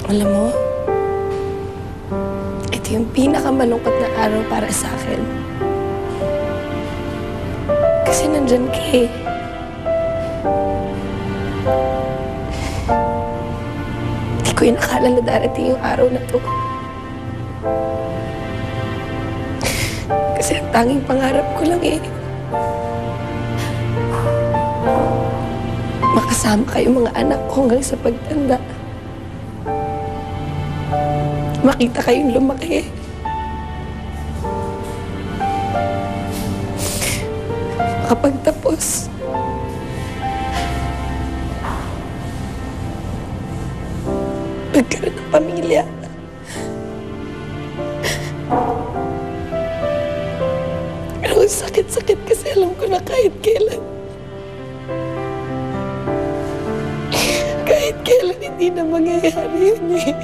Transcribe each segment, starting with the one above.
Alam mo, ito yung pinakamalungkot na araw para sa akin. Kasi nandyan ka eh. Hindi ko inakala na darating yung araw na to. Kasi ang tanging pangarap ko lang eh. Makasama kayong mga anak ko hanggang sa pagtanda. Makita kayong lumaki. Makapagtapos. Magkaroon ng pamilya. Pero ang sakit-sakit kasi alam ko na kahit kailan. Kahit kailan hindi na mangyayari yun eh.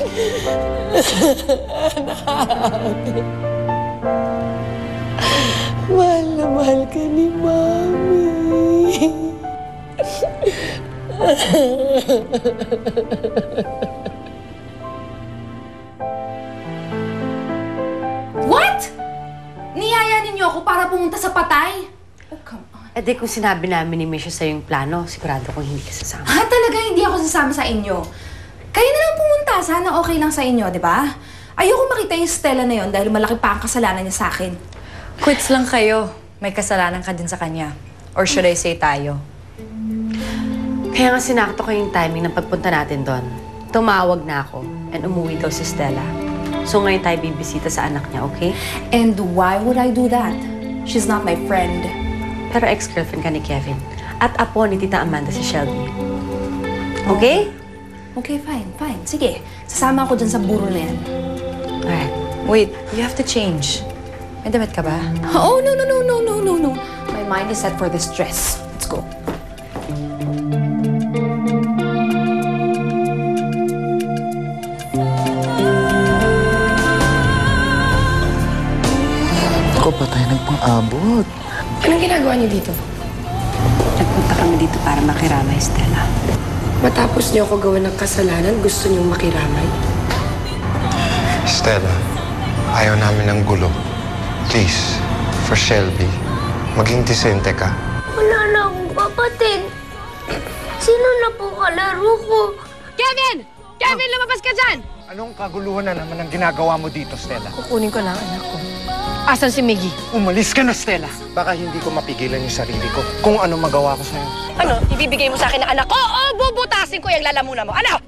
Anak. Mahal na mahal ka ni Mami. What? Niyaya ninyo ako para pumunta sa patay? Oh, come on. Eh di kung sinabi namin ni Misha sa'yo yung plano, sigurado kung hindi ka sasama. Ha? Talaga hindi ako sasama sa inyo. Kayo na lang pumunta. Sana okay lang sa inyo, di ba? Ayoko makita yung Stella na yon dahil malaki pa ang kasalanan niya sa akin. Quits lang kayo. May kasalanan ka din sa kanya. Or should I say tayo? Kaya nga sinakto ko yung timing ng pagpunta natin doon. Tumawag na ako and umuwi daw si Stella. So ngayon tayo bibisita sa anak niya, okay? And why would I do that? She's not my friend. Pero ex-girlfriend ka ni Kevin. At apo ni Tita Amanda si Shelby. Okay? Okay, fine, fine. Sige, sasama ako dyan sa buro na yan. Alright. Wait, you have to change. May damit ka ba? Oh, no. My mind is set for this dress. Let's go. Ako ba tayo nagpang-abot? Anong ginagawa niyo dito? Nagpunta kami dito para makiramay, Stella. Matapos niyo ako gawa ng kasalanan, gusto niyong makiramay? Stella, ayaw namin ng gulo. Please, for Shelby, maging disente ka. Wala na akong kapatid. Sino na po kalaro ko? Kevin! Kevin, lumabas ka dyan! Anong kaguluhan na naman ang ginagawa mo dito, Stella? Kukunin ko na ang anak ko. Asan si Miggy? Umalis ka na, Stella. Baka hindi ko mapigilan yung sarili ko kung ano magawa ko sa'yo. Ano? Ibibigay mo sa akin ang anak ko? Oo, bubutasin ko yung lalamunan mo. Ano?